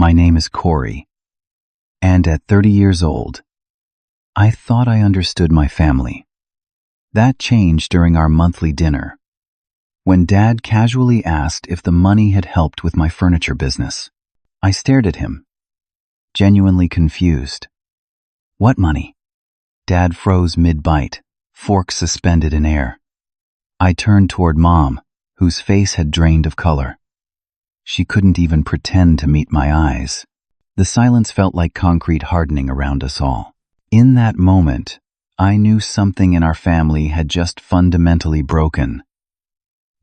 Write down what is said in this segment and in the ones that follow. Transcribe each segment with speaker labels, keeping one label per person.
Speaker 1: My name is Corey, and at 30 years old, I thought I understood my family. That changed during our monthly dinner, when Dad casually asked if the money had helped with my furniture business. I stared at him, genuinely confused. What money? Dad froze mid-bite, fork suspended in air. I turned toward Mom, whose face had drained of color. She couldn't even pretend to meet my eyes. The silence felt like concrete hardening around us all. In that moment, I knew something in our family had just fundamentally broken.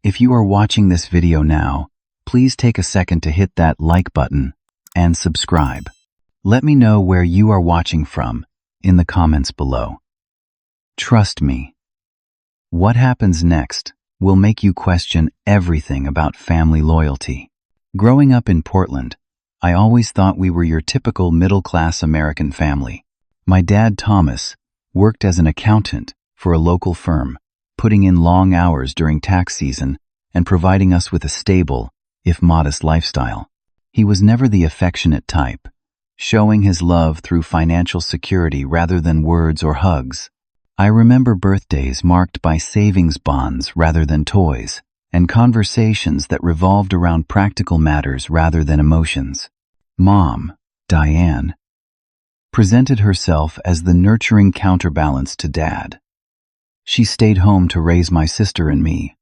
Speaker 1: If you are watching this video now, please take a second to hit that like button and subscribe. Let me know where you are watching from in the comments below. Trust me, what happens next will make you question everything about family loyalty. Growing up in Portland, I always thought we were your typical middle-class American family. My dad, Thomas, worked as an accountant for a local firm, putting in long hours during tax season and providing us with a stable, if modest, lifestyle. He was never the affectionate type, showing his love through financial security rather than words or hugs. I remember birthdays marked by savings bonds rather than toys, and conversations that revolved around practical matters rather than emotions. Mom, Diane, presented herself as the nurturing counterbalance to Dad. She stayed home to raise my sister and me,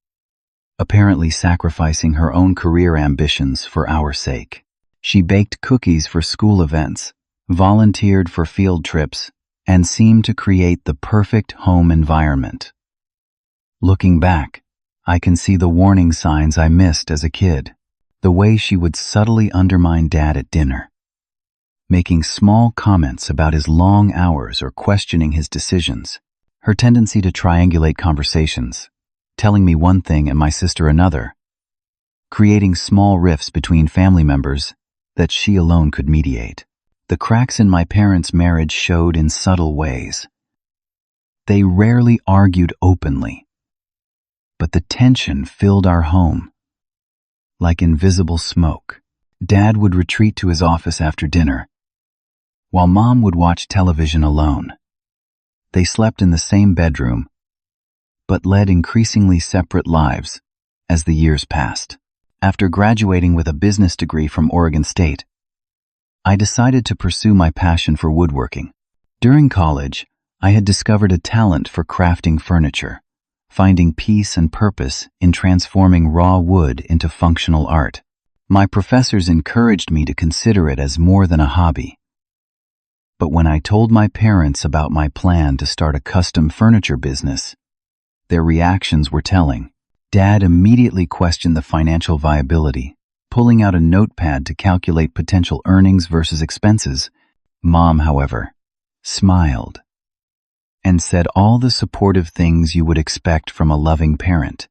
Speaker 1: apparently sacrificing her own career ambitions for our sake. She baked cookies for school events, volunteered for field trips, and seemed to create the perfect home environment. Looking back, I can see the warning signs I missed as a kid. The way she would subtly undermine Dad at dinner, making small comments about his long hours or questioning his decisions. Her tendency to triangulate conversations, telling me one thing and my sister another, creating small rifts between family members that she alone could mediate. The cracks in my parents' marriage showed in subtle ways. They rarely argued openly, but the tension filled our home like invisible smoke. Dad would retreat to his office after dinner, while Mom would watch television alone. They slept in the same bedroom, but led increasingly separate lives as the years passed. After graduating with a business degree from Oregon State, I decided to pursue my passion for woodworking. During college, I had discovered a talent for crafting furniture, finding peace and purpose in transforming raw wood into functional art. My professors encouraged me to consider it as more than a hobby. But when I told my parents about my plan to start a custom furniture business, their reactions were telling. Dad immediately questioned the financial viability, pulling out a notepad to calculate potential earnings versus expenses. Mom, however, smiled and said all the supportive things you would expect from a loving parent.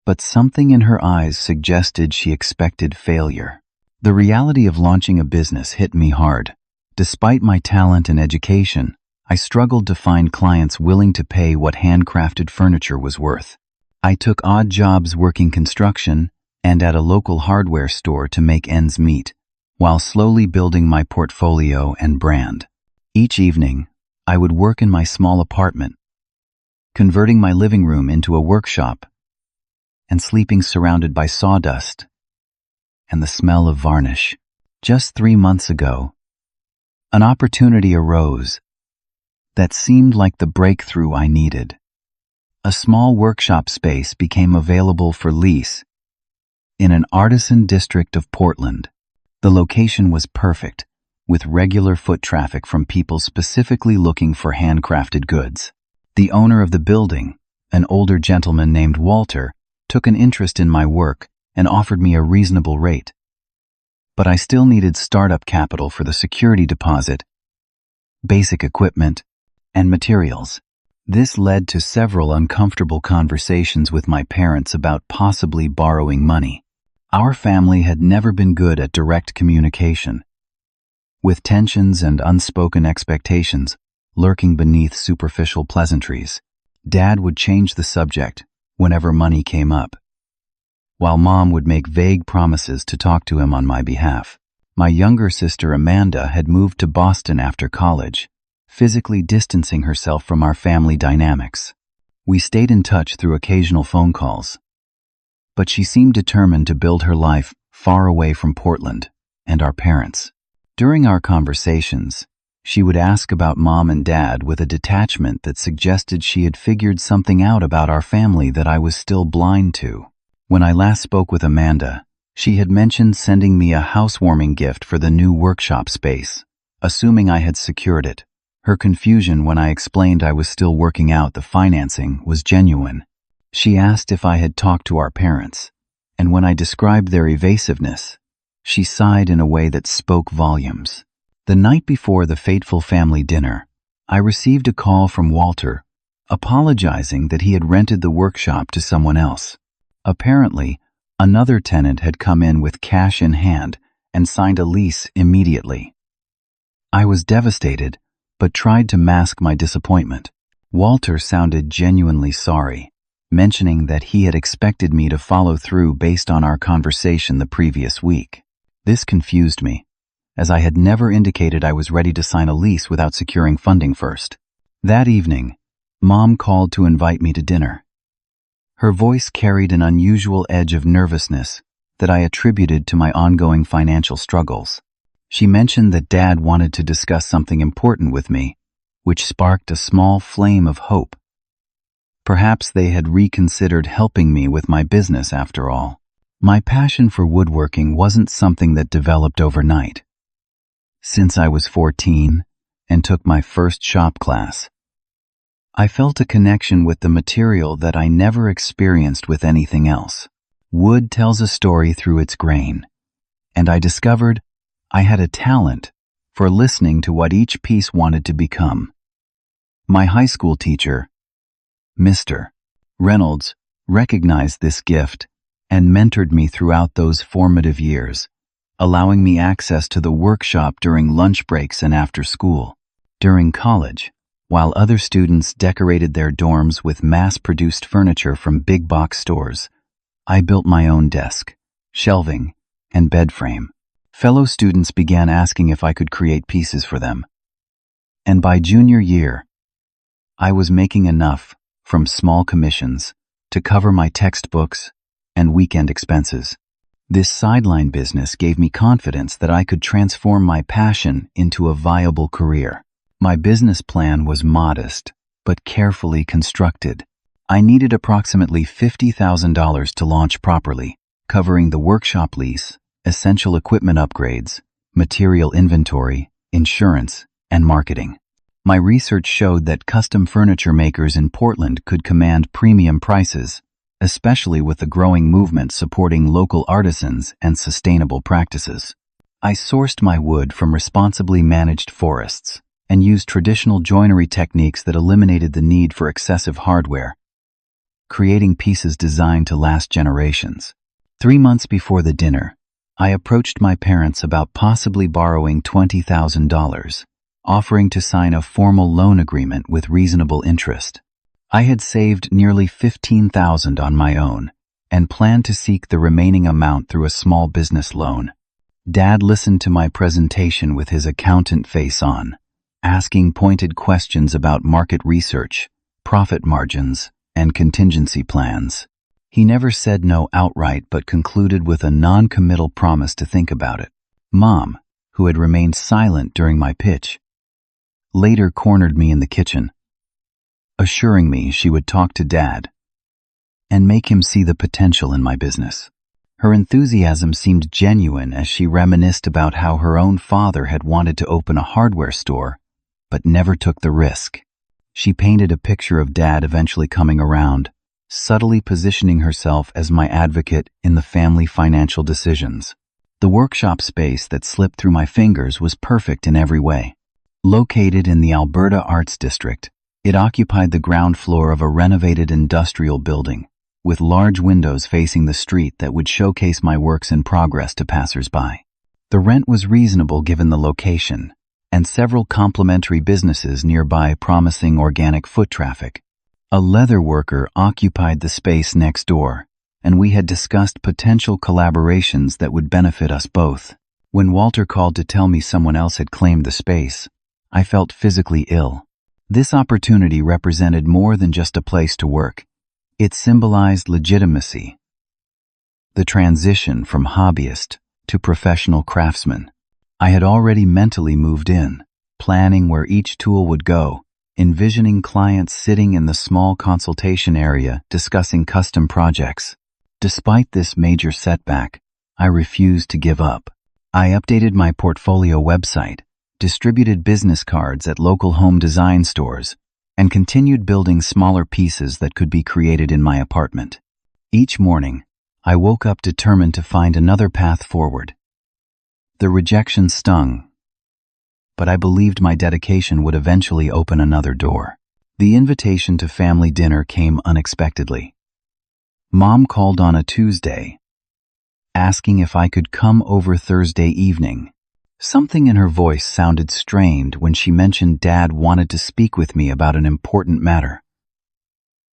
Speaker 1: But something in her eyes suggested she expected failure. The reality of launching a business hit me hard. Despite my talent and education, I struggled to find clients willing to pay what handcrafted furniture was worth. I took odd jobs working construction and at a local hardware store to make ends meet, while slowly building my portfolio and brand. Each evening, I would work in my small apartment, converting my living room into a workshop and sleeping surrounded by sawdust and the smell of varnish. Just 3 months ago, an opportunity arose that seemed like the breakthrough I needed. A small workshop space became available for lease in an artisan district of Portland. The location was perfect, with regular foot traffic from people specifically looking for handcrafted goods. The owner of the building, an older gentleman named Walter, took an interest in my work and offered me a reasonable rate. But I still needed startup capital for the security deposit, basic equipment, and materials. This led to several uncomfortable conversations with my parents about possibly borrowing money. Our family had never been good at direct communication, with tensions and unspoken expectations lurking beneath superficial pleasantries. Dad would change the subject whenever money came up, while Mom would make vague promises to talk to him on my behalf. My younger sister Amanda had moved to Boston after college, physically distancing herself from our family dynamics. We stayed in touch through occasional phone calls, but she seemed determined to build her life far away from Portland and our parents. During our conversations, she would ask about Mom and Dad with a detachment that suggested she had figured something out about our family that I was still blind to. When I last spoke with Amanda, she had mentioned sending me a housewarming gift for the new workshop space, assuming I had secured it. Her confusion when I explained I was still working out the financing was genuine. She asked if I had talked to our parents, and when I described their evasiveness, she sighed in a way that spoke volumes. The night before the fateful family dinner, I received a call from Walter, apologizing that he had rented the workshop to someone else. Apparently, another tenant had come in with cash in hand and signed a lease immediately. I was devastated, but tried to mask my disappointment. Walter sounded genuinely sorry, mentioning that he had expected me to follow through based on our conversation the previous week. This confused me, as I had never indicated I was ready to sign a lease without securing funding first. That evening, Mom called to invite me to dinner. Her voice carried an unusual edge of nervousness that I attributed to my ongoing financial struggles. She mentioned that Dad wanted to discuss something important with me, which sparked a small flame of hope. Perhaps they had reconsidered helping me with my business after all. My passion for woodworking wasn't something that developed overnight. Since I was 14 and took my first shop class, I felt a connection with the material that I never experienced with anything else. Wood tells a story through its grain, and I discovered I had a talent for listening to what each piece wanted to become. My high school teacher, Mr. Reynolds, recognized this gift and mentored me throughout those formative years, allowing me access to the workshop during lunch breaks and after school. During college, while other students decorated their dorms with mass-produced furniture from big box stores, I built my own desk, shelving, and bed frame. Fellow students began asking if I could create pieces for them. And by junior year, I was making enough from small commissions to cover my textbooks and weekend expenses. This sideline business gave me confidence that I could transform my passion into a viable career. My business plan was modest, but carefully constructed. I needed approximately $50,000 to launch properly, covering the workshop lease, essential equipment upgrades, material inventory, insurance, and marketing. My research showed that custom furniture makers in Portland could command premium prices, especially with the growing movement supporting local artisans and sustainable practices. I sourced my wood from responsibly managed forests and used traditional joinery techniques that eliminated the need for excessive hardware, creating pieces designed to last generations. 3 months before the dinner, I approached my parents about possibly borrowing $20,000, offering to sign a formal loan agreement with reasonable interest. I had saved nearly $15,000 on my own and planned to seek the remaining amount through a small business loan. Dad listened to my presentation with his accountant face on, asking pointed questions about market research, profit margins, and contingency plans. He never said no outright but concluded with a non-committal promise to think about it. Mom, who had remained silent during my pitch, later cornered me in the kitchen, assuring me she would talk to Dad and make him see the potential in my business. Her enthusiasm seemed genuine as she reminisced about how her own father had wanted to open a hardware store but never took the risk. She painted a picture of Dad eventually coming around, subtly positioning herself as my advocate in the family financial decisions. The workshop space that slipped through my fingers was perfect in every way. Located in the Alberta Arts District, it occupied the ground floor of a renovated industrial building, with large windows facing the street that would showcase my works in progress to passers-by. The rent was reasonable given the location, and several complementary businesses nearby promising organic foot traffic. A leather worker occupied the space next door, and we had discussed potential collaborations that would benefit us both. When Walter called to tell me someone else had claimed the space, I felt physically ill. This opportunity represented more than just a place to work. It symbolized legitimacy, the transition from hobbyist to professional craftsman. I had already mentally moved in, planning where each tool would go, envisioning clients sitting in the small consultation area discussing custom projects. Despite this major setback, I refused to give up. I updated my portfolio website, distributed business cards at local home design stores, and continued building smaller pieces that could be created in my apartment. Each morning, I woke up determined to find another path forward. The rejection stung, but I believed my dedication would eventually open another door. The invitation to family dinner came unexpectedly. Mom called on a Tuesday, asking if I could come over Thursday evening. Something in her voice sounded strained when she mentioned Dad wanted to speak with me about an important matter.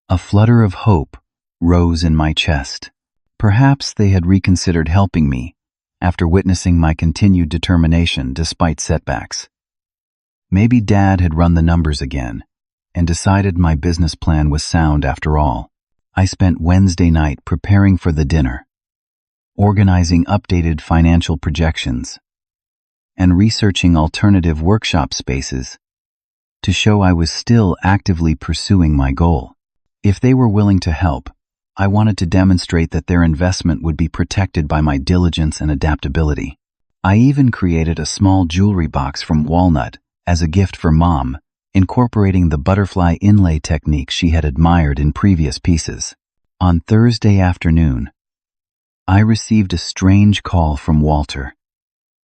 Speaker 1: A flutter of hope rose in my chest. Perhaps they had reconsidered helping me after witnessing my continued determination despite setbacks. Maybe Dad had run the numbers again and decided my business plan was sound after all. I spent Wednesday night preparing for the dinner, organizing updated financial projections, and researching alternative workshop spaces to show I was still actively pursuing my goal. If they were willing to help, I wanted to demonstrate that their investment would be protected by my diligence and adaptability. I even created a small jewelry box from walnut as a gift for Mom, incorporating the butterfly inlay technique she had admired in previous pieces. On Thursday afternoon, I received a strange call from Walter.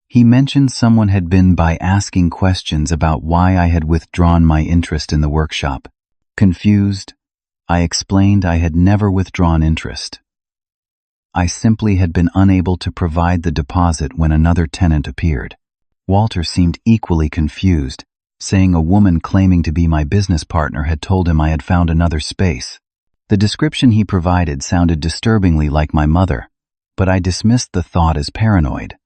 Speaker 1: He mentioned someone had been by asking questions about why I had withdrawn my interest in the workshop. Confused, I explained I had never withdrawn interest. I simply had been unable to provide the deposit when another tenant appeared. Walter seemed equally confused, saying a woman claiming to be my business partner had told him I had found another space. The description he provided sounded disturbingly like my mother, but I dismissed the thought as paranoid.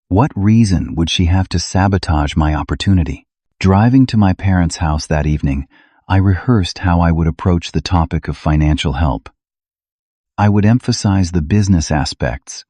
Speaker 1: What reason would she have to sabotage my opportunity? Driving to my parents' house that evening, I rehearsed how I would approach the topic of financial help. I would emphasize the business aspects,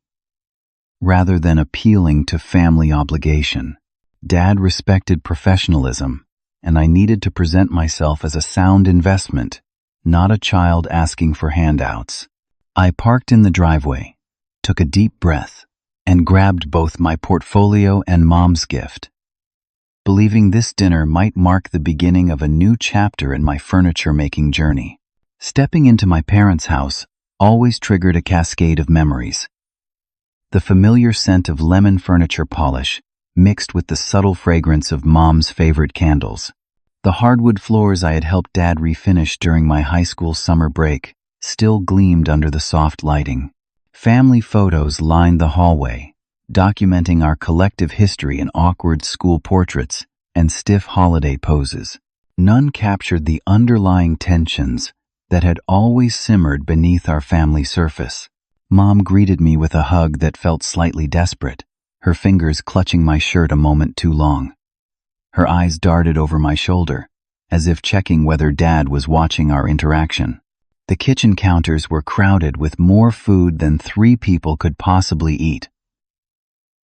Speaker 1: rather than appealing to family obligation. Dad respected professionalism, and I needed to present myself as a sound investment, not a child asking for handouts. I parked in the driveway, took a deep breath, and grabbed both my portfolio and Mom's gift, believing this dinner might mark the beginning of a new chapter in my furniture-making journey. Stepping into my parents' house always triggered a cascade of memories. The familiar scent of lemon furniture polish mixed with the subtle fragrance of Mom's favorite candles. The hardwood floors I had helped Dad refinish during my high school summer break still gleamed under the soft lighting. Family photos lined the hallway, documenting our collective history in awkward school portraits and stiff holiday poses. None captured the underlying tensions that had always simmered beneath our family surface. Mom greeted me with a hug that felt slightly desperate, her fingers clutching my shirt a moment too long. Her eyes darted over my shoulder, as if checking whether Dad was watching our interaction. The kitchen counters were crowded with more food than 3 people could possibly eat.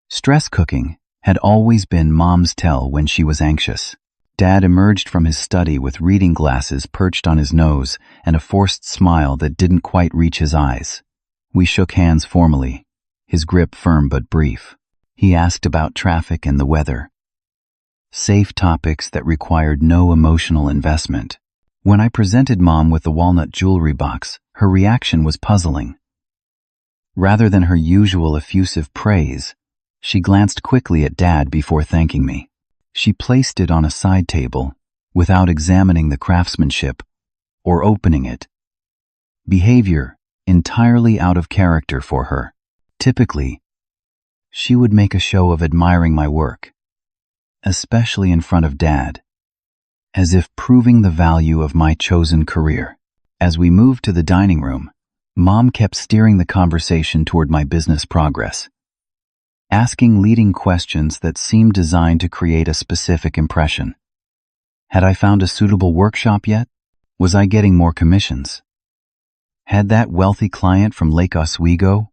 Speaker 1: Stress cooking had always been Mom's tell when she was anxious. Dad emerged from his study with reading glasses perched on his nose and a forced smile that didn't quite reach his eyes. We shook hands formally, his grip firm but brief. He asked about traffic and the weather, safe topics that required no emotional investment. When I presented Mom with the walnut jewelry box, her reaction was puzzling. Rather than her usual effusive praise, she glanced quickly at Dad before thanking me. She placed it on a side table without examining the craftsmanship or opening it. Behavior entirely out of character for her. Typically, she would make a show of admiring my work, especially in front of Dad, as if proving the value of my chosen career. As we moved to the dining room, Mom kept steering the conversation toward my business progress. asking leading questions that seemed designed to create a specific impression. Had I found a suitable workshop yet? Was I getting more commissions? Had that wealthy client from Lake Oswego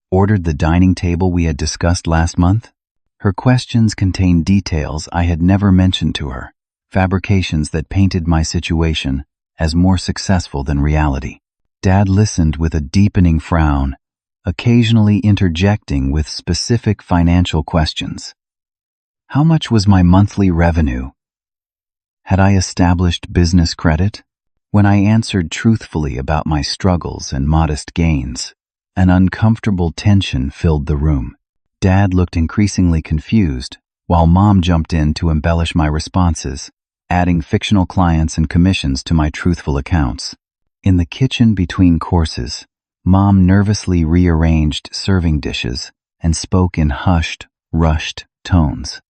Speaker 1: ordered the dining table we had discussed last month? Her questions contained details I had never mentioned to her, fabrications that painted my situation as more successful than reality. Dad listened with a deepening frown, occasionally interjecting with specific financial questions. How much was my monthly revenue? Had I established business credit? When I answered truthfully about my struggles and modest gains, an uncomfortable tension filled the room. Dad looked increasingly confused, while Mom jumped in to embellish my responses, adding fictional clients and commissions to my truthful accounts. In the kitchen between courses, Mom nervously rearranged serving dishes and spoke in hushed, rushed tones.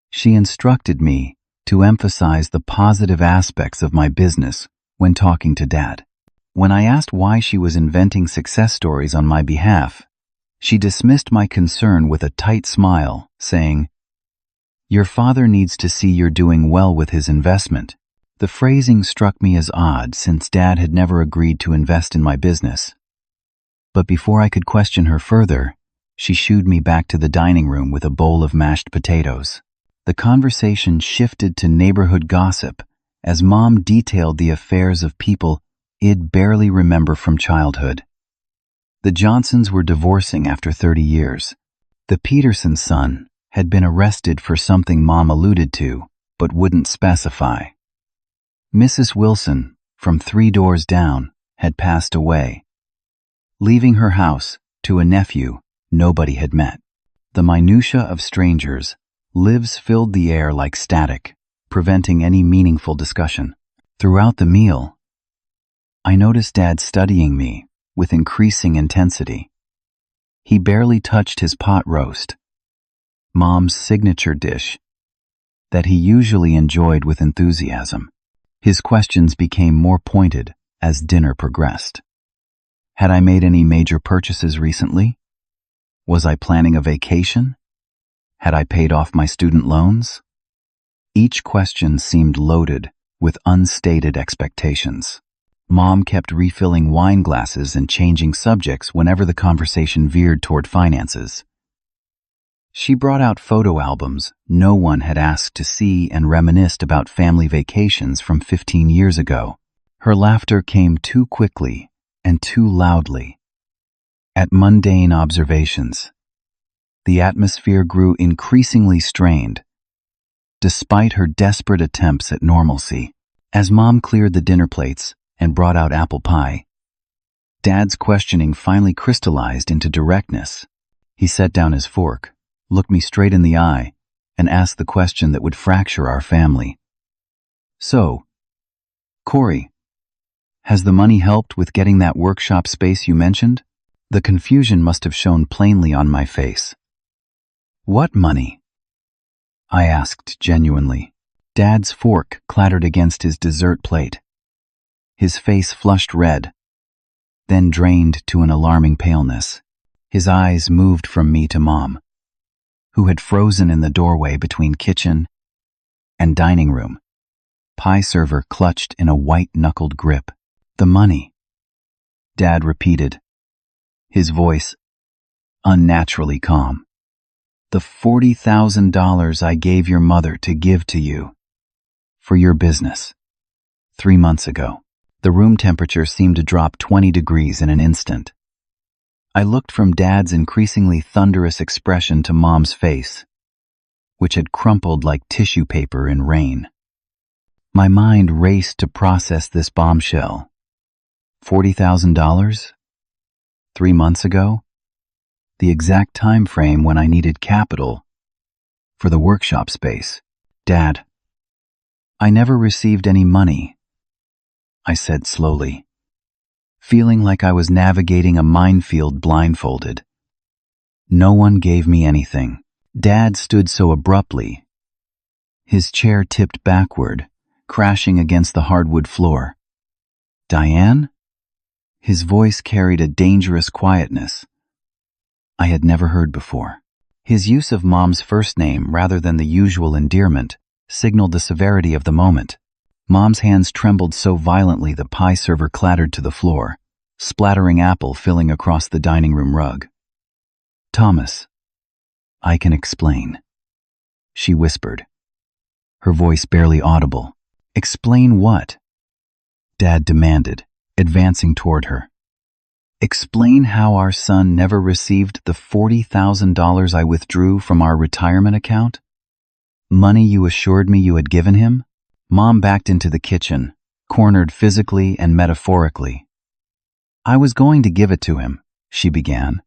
Speaker 1: She instructed me to emphasize the positive aspects of my business when talking to Dad. When I asked why she was inventing success stories on my behalf, she dismissed my concern with a tight smile, saying, "Your father needs to see you're doing well with his investment." The phrasing struck me as odd since Dad had never agreed to invest in my business. But before I could question her further, she shooed me back to the dining room with a bowl of mashed potatoes. The conversation shifted to neighborhood gossip as Mom detailed the affairs of people I'd barely remember from childhood. The Johnsons were divorcing after 30 years. The Peterson son had been arrested for something Mom alluded to, but wouldn't specify. Mrs. Wilson, from 3 doors down, had passed away, leaving her house to a nephew nobody had met. The minutiae of strangers' lives filled the air like static, preventing any meaningful discussion. Throughout the meal, I noticed Dad studying me with increasing intensity. He barely touched his pot roast, Mom's signature dish that he usually enjoyed with enthusiasm. His questions became more pointed as dinner progressed. Had I made any major purchases recently? Was I planning a vacation? Had I paid off my student loans? Each question seemed loaded with unstated expectations. Mom kept refilling wine glasses and changing subjects whenever the conversation veered toward finances. She brought out photo albums no one had asked to see and reminisced about family vacations from 15 years ago. Her laughter came too quickly and too loudly. At mundane observations, the atmosphere grew increasingly strained, despite her desperate attempts at normalcy. As Mom cleared the dinner plates and brought out apple pie, Dad's questioning finally crystallized into directness. He set down his fork, looked me straight in the eye, and asked the question that would fracture our family. "So, Corey, has the money helped with getting that workshop space you mentioned?" The confusion must have shown plainly on my face. "What money?" I asked genuinely. Dad's fork clattered against his dessert plate. His face flushed red, then drained to an alarming paleness. His eyes moved from me to Mom, who had frozen in the doorway between kitchen and dining room, pie server clutched in a white-knuckled grip. "The money," Dad repeated, his voice unnaturally calm. "The $40,000 I gave your mother to give to you for your business 3 months ago." The room temperature seemed to drop 20 degrees in an instant. I looked from Dad's increasingly thunderous expression to Mom's face, which had crumpled like tissue paper in rain. My mind raced to process this bombshell. $40,000? 3 months ago? The exact time frame when I needed capital for the workshop space. "Dad, I never received any money," I said slowly, feeling like I was navigating a minefield blindfolded. "No one gave me anything." Dad stood so abruptly, his chair tipped backward, crashing against the hardwood floor. "Diane?" His voice carried a dangerous quietness I had never heard before. His use of Mom's first name rather than the usual endearment signaled the severity of the moment. Mom's hands trembled so violently the pie server clattered to the floor, splattering apple filling across the dining room rug. "Thomas, I can explain," she whispered, her voice barely audible. "Explain what?" Dad demanded, advancing toward her. "Explain how our son never received the $40,000 I withdrew from our retirement account? Money you assured me you had given him?" Mom backed into the kitchen, cornered physically and metaphorically. "I was going to give it to him," she began.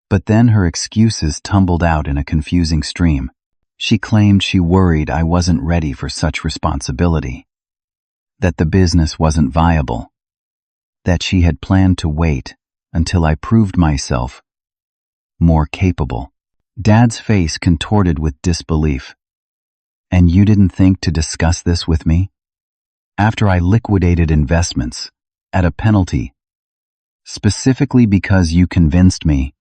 Speaker 1: But then her excuses tumbled out in a confusing stream. She claimed she worried I wasn't ready for such responsibility, that the business wasn't viable, that she had planned to wait until I proved myself more capable. Dad's face contorted with disbelief. "And you didn't think to discuss this with me? After I liquidated investments, at a penalty, specifically because you convinced me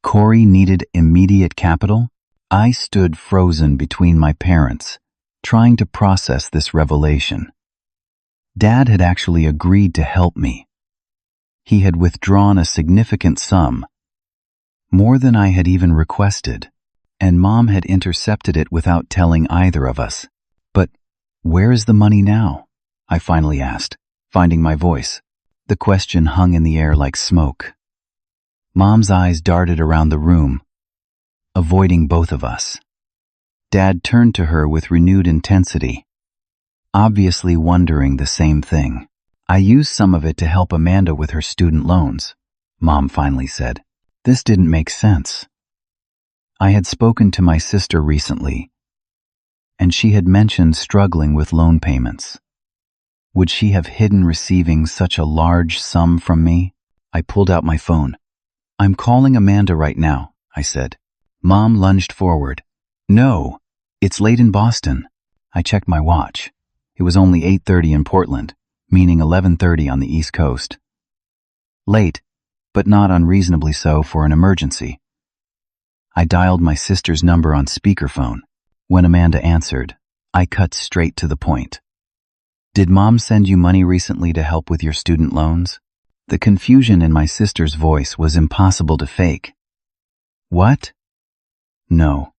Speaker 1: Corey needed immediate capital?" I stood frozen between my parents, trying to process this revelation. Dad had actually agreed to help me. He had withdrawn a significant sum, more than I had even requested, and Mom had intercepted it without telling either of us. "But where is the money now?" I finally asked, finding my voice. The question hung in the air like smoke. Mom's eyes darted around the room, avoiding both of us. Dad turned to her with renewed intensity, obviously wondering the same thing. "I used some of it to help Amanda with her student loans," Mom finally said. This didn't make sense. I had spoken to my sister recently, and she had mentioned struggling with loan payments. Would she have hidden receiving such a large sum from me? I pulled out my phone. "I'm calling Amanda right now," I said. Mom lunged forward. "No, it's late in Boston." I checked my watch. It was only 8:30 in Portland, meaning 11:30 on the East Coast. Late, but not unreasonably so for an emergency. I dialed my sister's number on speakerphone. When Amanda answered, I cut straight to the point. "Did Mom send you money recently to help with your student loans?" The confusion in my sister's voice was impossible to fake. "What?" "No.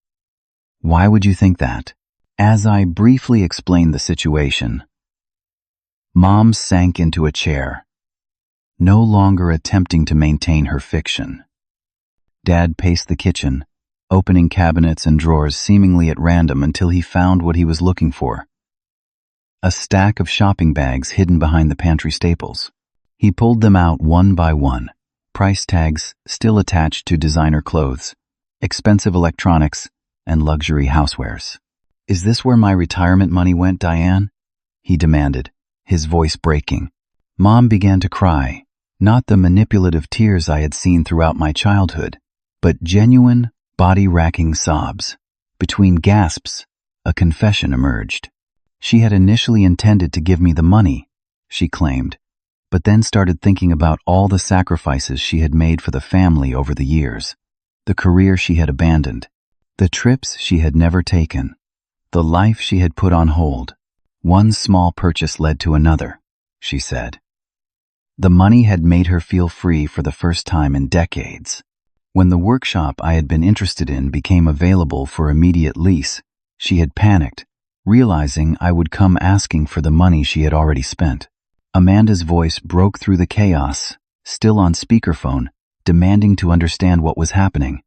Speaker 1: Why would you think that?" As I briefly explained the situation, Mom sank into a chair, no longer attempting to maintain her fiction. Dad paced the kitchen, opening cabinets and drawers seemingly at random until he found what he was looking for. A stack of shopping bags hidden behind the pantry staples. He pulled them out one by one, price tags still attached to designer clothes, expensive electronics, and luxury housewares. "Is this where my retirement money went, Diane?" he demanded, his voice breaking. Mom began to cry, not the manipulative tears I had seen throughout my childhood, but genuine, body-racking sobs. Between gasps, a confession emerged. She had initially intended to give me the money, she claimed, but then started thinking about all the sacrifices she had made for the family over the years, the career she had abandoned, the trips she had never taken, the life she had put on hold. One small purchase led to another, she said. The money had made her feel free for the first time in decades. When the workshop I had been interested in became available for immediate lease, she had panicked, realizing I would come asking for the money she had already spent. Amanda's voice broke through the chaos, still on speakerphone, demanding to understand what was happening.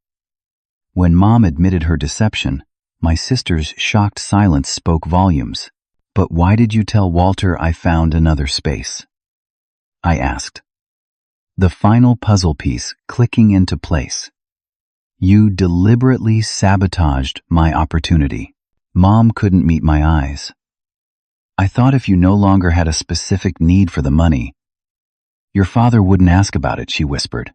Speaker 1: When Mom admitted her deception, my sister's shocked silence spoke volumes. "But why did you tell Walter I found another space?" I asked, the final puzzle piece clicking into place. "You deliberately sabotaged my opportunity." Mom couldn't meet my eyes. "I thought if you no longer had a specific need for the money, your father wouldn't ask about it," she whispered.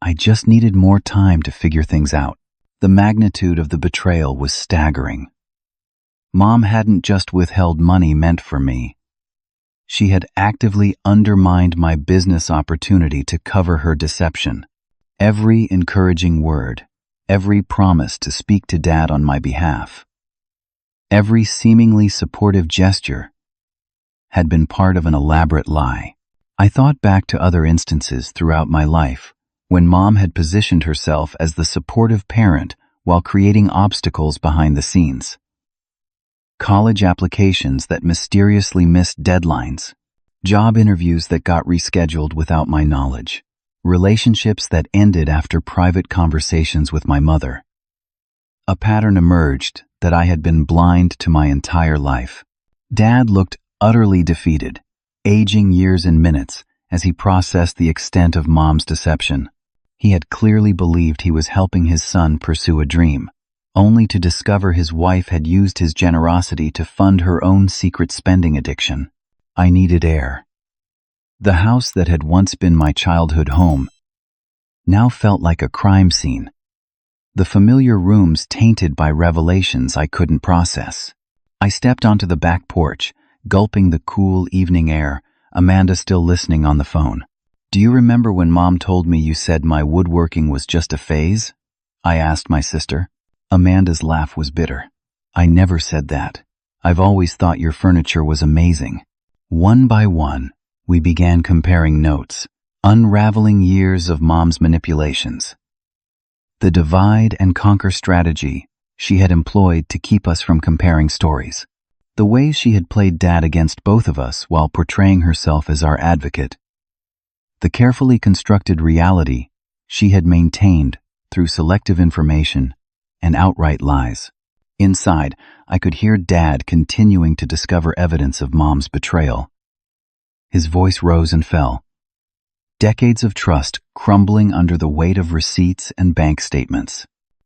Speaker 1: I just needed more time to figure things out. The magnitude of the betrayal was staggering. Mom hadn't just withheld money meant for me. She had actively undermined my business opportunity to cover her deception. Every encouraging word, every promise to speak to Dad on my behalf, every seemingly supportive gesture had been part of an elaborate lie. I thought back to other instances throughout my life when Mom had positioned herself as the supportive parent while creating obstacles behind the scenes. College applications that mysteriously missed deadlines, job interviews that got rescheduled without my knowledge, relationships that ended after private conversations with my mother. A pattern emerged that I had been blind to my entire life. Dad looked utterly defeated, aging years and minutes as he processed the extent of Mom's deception. He had clearly believed he was helping his son pursue a dream, only to discover his wife had used his generosity to fund her own secret spending addiction. I needed air. The house that had once been my childhood home now felt like a crime scene, the familiar rooms tainted by revelations I couldn't process. I stepped onto the back porch, gulping the cool evening air, Amanda still listening on the phone. "Do you remember when Mom told me you said my woodworking was just a phase?" I asked my sister. Amanda's laugh was bitter. "I never said that. I've always thought your furniture was amazing." One by one, we began comparing notes, unraveling years of Mom's manipulations. The divide and conquer strategy she had employed to keep us from comparing stories. The ways she had played Dad against both of us while portraying herself as our advocate. The carefully constructed reality she had maintained through selective information and outright lies. Inside, I could hear Dad continuing to discover evidence of Mom's betrayal. His voice rose and fell. Decades of trust crumbling under the weight of receipts and bank statements.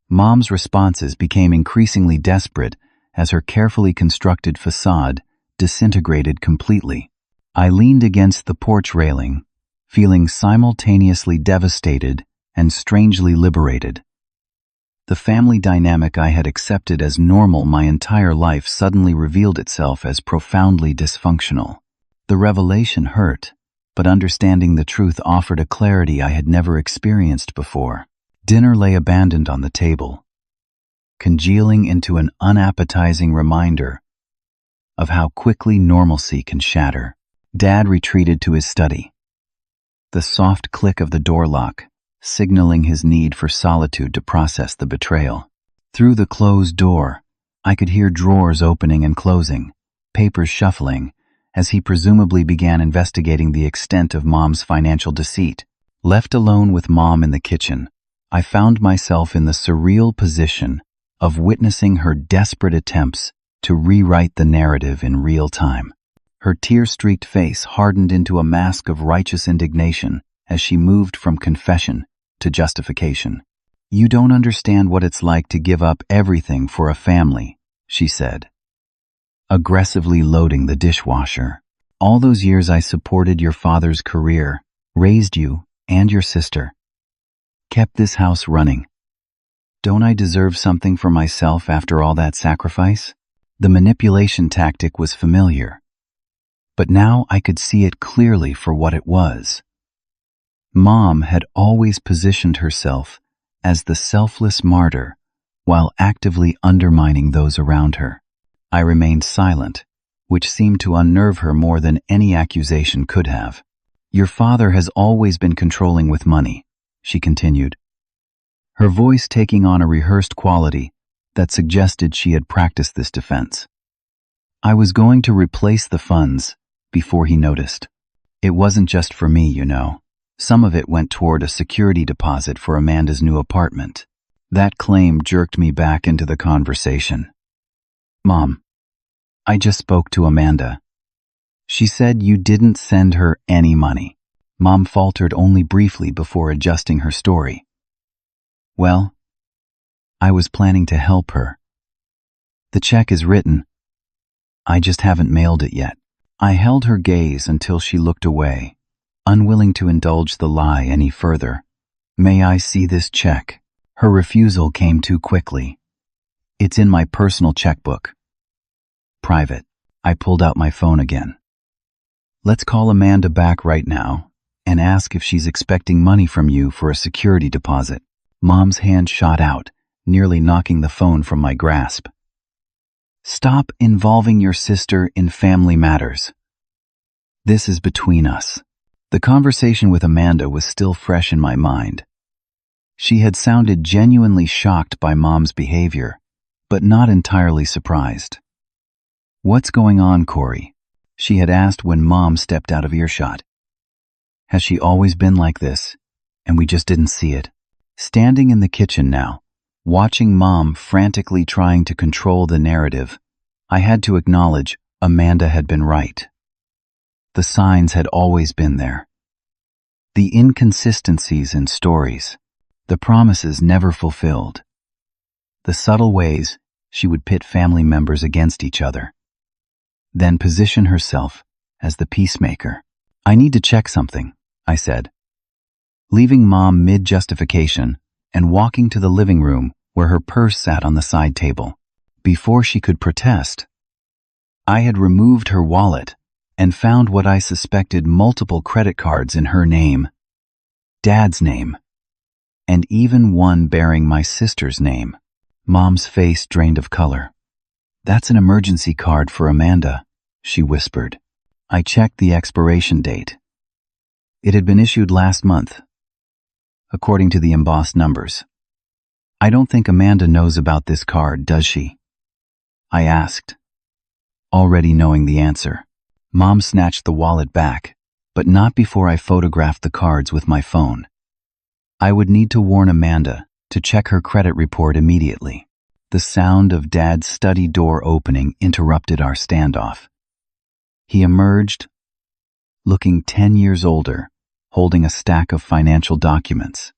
Speaker 1: Mom's responses became increasingly desperate as her carefully constructed facade disintegrated completely. I leaned against the porch railing, feeling simultaneously devastated and strangely liberated. The family dynamic I had accepted as normal my entire life suddenly revealed itself as profoundly dysfunctional. The revelation hurt, but understanding the truth offered a clarity I had never experienced before. Dinner lay abandoned on the table, congealing into an unappetizing reminder of how quickly normalcy can shatter. Dad retreated to his study, the soft click of the door lock signaling his need for solitude to process the betrayal. Through the closed door, I could hear drawers opening and closing, papers shuffling, as he presumably began investigating the extent of Mom's financial deceit. Left alone with Mom in the kitchen, I found myself in the surreal position of witnessing her desperate attempts to rewrite the narrative in real time. Her tear-streaked face hardened into a mask of righteous indignation as she moved from confession to justification. "You don't understand what it's like to give up everything for a family," she said, aggressively loading the dishwasher. "All those years I supported your father's career, raised you and your sister, kept this house running. Don't I deserve something for myself after all that sacrifice?" The manipulation tactic was familiar, but now I could see it clearly for what it was. Mom had always positioned herself as the selfless martyr while actively undermining those around her. I remained silent, which seemed to unnerve her more than any accusation could have. "Your father has always been controlling with money," she continued, her voice taking on a rehearsed quality that suggested she had practiced this defense. "I was going to replace the funds before he noticed. It wasn't just for me, you know. Some of it went toward a security deposit for Amanda's new apartment." That claim jerked me back into the conversation. "Mom, I just spoke to Amanda. She said you didn't send her any money." Mom faltered only briefly before adjusting her story. "Well, I was planning to help her. The check is written. I just haven't mailed it yet." I held her gaze until she looked away, unwilling to indulge the lie any further. "May I see this check?" Her refusal came too quickly. "It's in my personal checkbook. Private." I pulled out my phone again. "Let's call Amanda back right now and ask if she's expecting money from you for a security deposit." Mom's hand shot out, nearly knocking the phone from my grasp. Stop involving your sister in family matters. This is between us. The conversation with Amanda was still fresh in my mind. She had sounded genuinely shocked by Mom's behavior, but not entirely surprised. What's going on, Corey? She had asked when Mom stepped out of earshot. Has she always been like this, and we just didn't see it? Standing in the kitchen now, watching Mom frantically trying to control the narrative, I had to acknowledge Amanda had been right. The signs had always been there. The inconsistencies in stories, the promises never fulfilled, the subtle ways she would pit family members against each other, then position herself as the peacemaker. I need to check something, I said, leaving Mom mid-justification and walking to the living room where her purse sat on the side table. Before she could protest, I had removed her wallet and found what I suspected multiple credit cards in her name, Dad's name, and even one bearing my sister's name. Mom's face drained of color. That's an emergency card for Amanda, she whispered. I checked the expiration date. It had been issued last month, according to the embossed numbers. I don't think Amanda knows about this card, does she? I asked, already knowing the answer. Mom snatched the wallet back, but not before I photographed the cards with my phone. I would need to warn Amanda to check her credit report immediately. The sound of Dad's study door opening interrupted our standoff. He emerged, looking 10 years older, holding a stack of financial documents.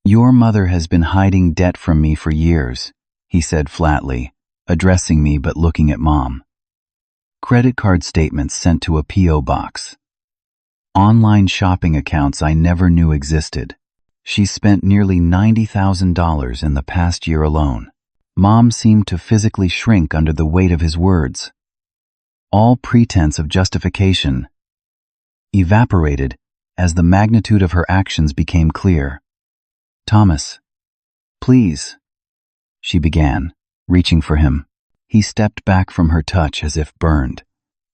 Speaker 1: Your mother has been hiding debt from me for years, he said flatly, addressing me but looking at Mom. Credit card statements sent to a P.O. box. Online shopping accounts I never knew existed. She spent nearly $90,000 in the past year alone. Mom seemed to physically shrink under the weight of his words. All pretense of justification evaporated as the magnitude of her actions became clear. Thomas, please, she began, reaching for him. He stepped back from her touch as if burned.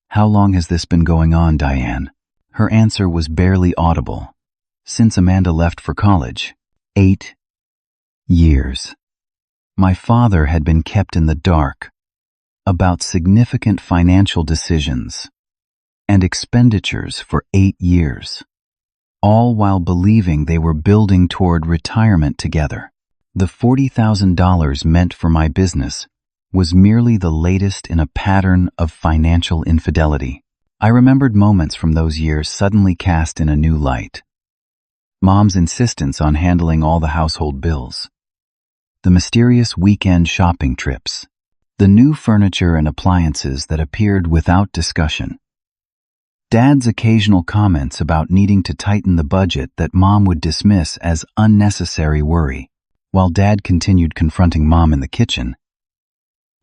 Speaker 1: How long has this been going on, Diane? Her answer was barely audible. Since Amanda left for college. 8 years. My father had been kept in the dark about significant financial decisions and expenditures for 8 years, all while believing they were building toward retirement together. The $40,000 meant for my business was merely the latest in a pattern of financial infidelity. I remembered moments from those years suddenly cast in a new light. Mom's insistence on handling all the household bills, the mysterious weekend shopping trips, the new furniture and appliances that appeared without discussion, Dad's occasional comments about needing to tighten the budget that Mom would dismiss as unnecessary worry. While Dad continued confronting Mom in the kitchen,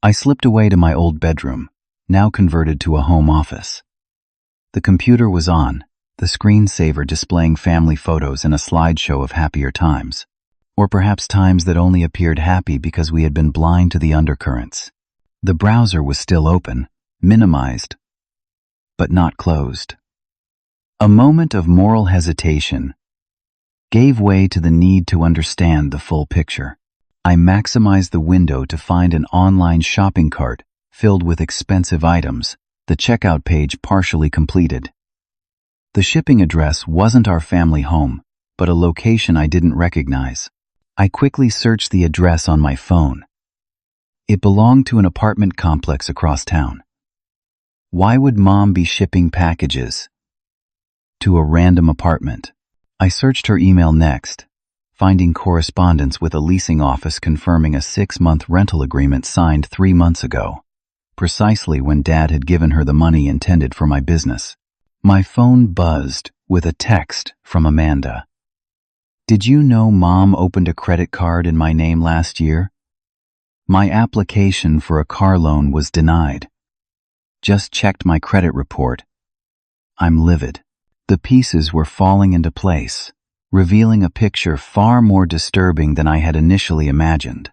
Speaker 1: I slipped away to my old bedroom, now converted to a home office. The computer was on, the screensaver displaying family photos and a slideshow of happier times, or perhaps times that only appeared happy because we had been blind to the undercurrents. The browser was still open, minimized, but not closed. A moment of moral hesitation gave way to the need to understand the full picture. I maximized the window to find an online shopping cart filled with expensive items, the checkout page partially completed. The shipping address wasn't our family home, but a location I didn't recognize. I quickly searched the address on my phone. It belonged to an apartment complex across town. Why would Mom be shipping packages to a random apartment? I searched her email next, finding correspondence with a leasing office confirming a 6-month rental agreement signed 3 months ago, precisely when Dad had given her the money intended for my business. My phone buzzed with a text from Amanda. Did you know Mom opened a credit card in my name last year? My application for a car loan was denied. Just checked my credit report. I'm livid. The pieces were falling into place. revealing a picture far more disturbing than I had initially imagined.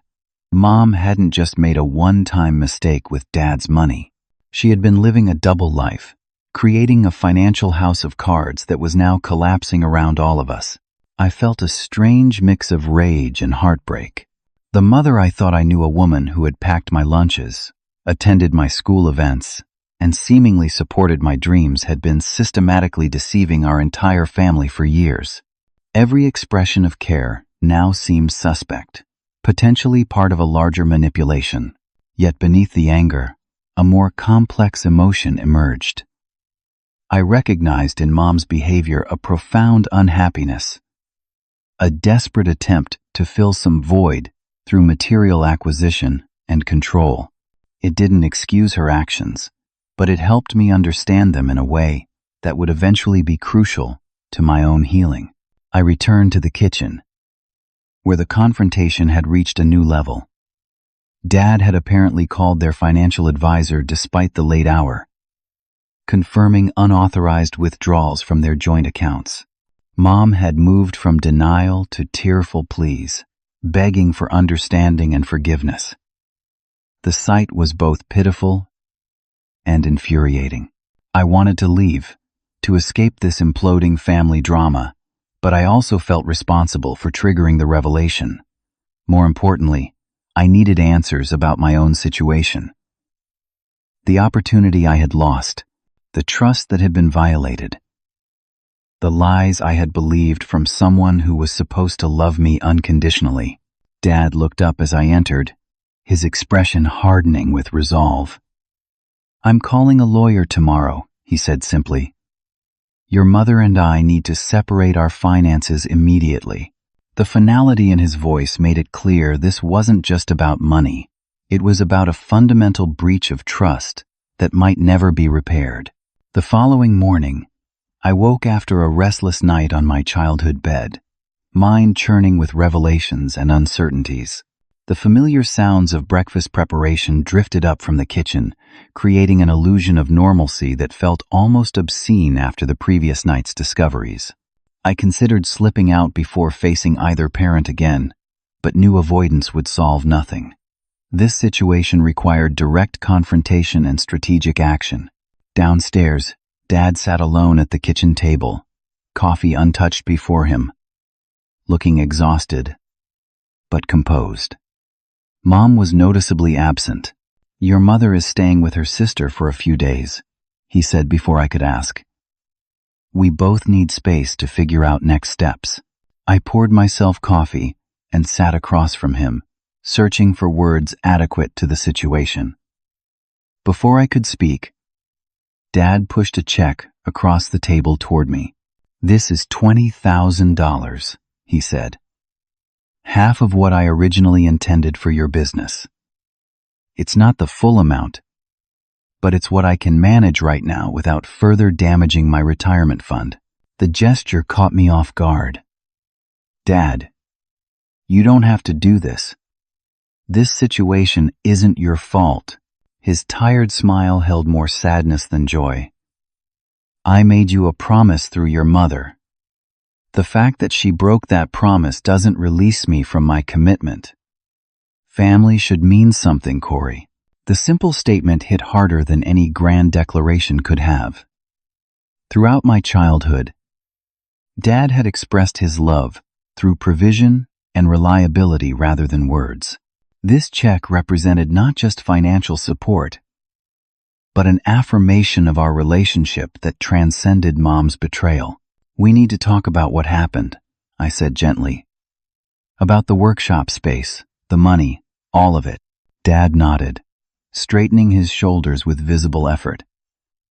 Speaker 1: Mom hadn't just made a one-time mistake with Dad's money. She had been living a double life, creating a financial house of cards that was now collapsing around all of us. I felt a strange mix of rage and heartbreak. The mother I thought I knew, a woman who had packed my lunches, attended my school events, and seemingly supported my dreams, had been systematically deceiving our entire family for years. Every expression of care now seemed suspect, potentially part of a larger manipulation. Yet beneath the anger, a more complex emotion emerged. I recognized in Mom's behavior a profound unhappiness, a desperate attempt to fill some void through material acquisition and control. It didn't excuse her actions, but it helped me understand them in a way that would eventually be crucial to my own healing. I returned to the kitchen, where the confrontation had reached a new level. Dad had apparently called their financial advisor despite the late hour, confirming unauthorized withdrawals from their joint accounts. Mom had moved from denial to tearful pleas, begging for understanding and forgiveness. The sight was both pitiful and infuriating. I wanted to leave, to escape this imploding family drama, but I also felt responsible for triggering the revelation. More importantly, I needed answers about my own situation. The opportunity I had lost, the trust that had been violated, the lies I had believed from someone who was supposed to love me unconditionally. Dad looked up as I entered, his expression hardening with resolve. "I'm calling a lawyer tomorrow," he said simply. "Your mother and I need to separate our finances immediately." The finality in his voice made it clear this wasn't just about money. It was about a fundamental breach of trust that might never be repaired. The following morning, I woke after a restless night on my childhood bed, mind churning with revelations and uncertainties. The familiar sounds of breakfast preparation drifted up from the kitchen, creating an illusion of normalcy that felt almost obscene after the previous night's discoveries. I considered slipping out before facing either parent again, but knew avoidance would solve nothing. This situation required direct confrontation and strategic action. Downstairs, Dad sat alone at the kitchen table, coffee untouched before him, looking exhausted, but composed. Mom was noticeably absent. "Your mother is staying with her sister for a few days," he said before I could ask. "We both need space to figure out next steps." I poured myself coffee and sat across from him, searching for words adequate to the situation. Before I could speak, Dad pushed a check across the table toward me. "This is $20,000, he said. "Half of what I originally intended for your business. It's not the full amount, but it's what I can manage right now without further damaging my retirement fund." The gesture caught me off guard. "Dad, you don't have to do this. This situation isn't your fault." His tired smile held more sadness than joy. "I made you a promise through your mother. The fact that she broke that promise doesn't release me from my commitment. Family should mean something, Corey." The simple statement hit harder than any grand declaration could have. Throughout my childhood, Dad had expressed his love through provision and reliability rather than words. This check represented not just financial support, but an affirmation of our relationship that transcended Mom's betrayal. "We need to talk about what happened," I said gently. "About the workshop space, the money, all of it." Dad nodded, straightening his shoulders with visible effort.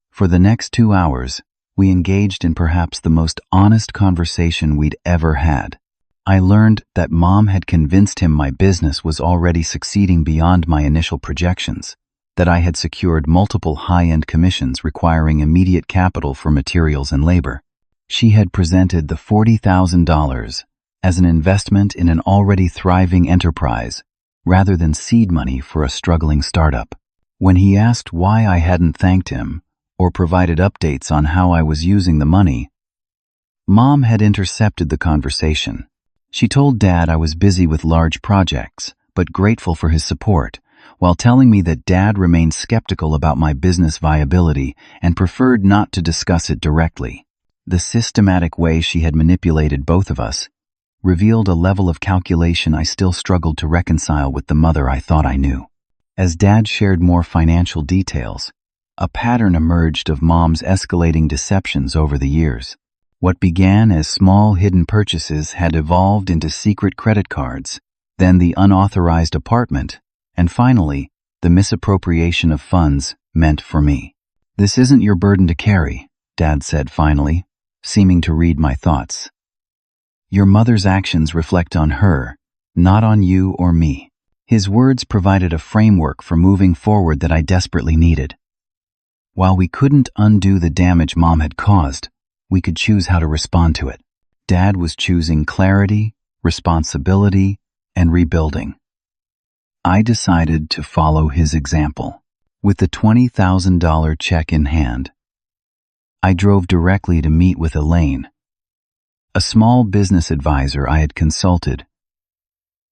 Speaker 1: For the next 2 hours, we engaged in perhaps the most honest conversation we'd ever had. I learned that Mom had convinced him my business was already succeeding beyond my initial projections, that I had secured multiple high-end commissions requiring immediate capital for materials and labor. She had presented the $40,000 as an investment in an already thriving enterprise rather than seed money for a struggling startup. When he asked why I hadn't thanked him or provided updates on how I was using the money, Mom had intercepted the conversation. She told Dad I was busy with large projects, but grateful for his support, while telling me that Dad remained skeptical about my business viability and preferred not to discuss it directly. The systematic way she had manipulated both of us revealed a level of calculation I still struggled to reconcile with the mother I thought I knew. As Dad shared more financial details, a pattern emerged of Mom's escalating deceptions over the years. What began as small hidden purchases had evolved into secret credit cards, then the unauthorized apartment, and finally, the misappropriation of funds meant for me. "This isn't your burden to carry," Dad said finally, seeming to read my thoughts. "Your mother's actions reflect on her, not on you or me." His words provided a framework for moving forward that I desperately needed. While we couldn't undo the damage Mom had caused, we could choose how to respond to it. Dad was choosing clarity, responsibility, and rebuilding. I decided to follow his example. With the $20,000 check in hand, I drove directly to meet with Elaine, a small business advisor I had consulted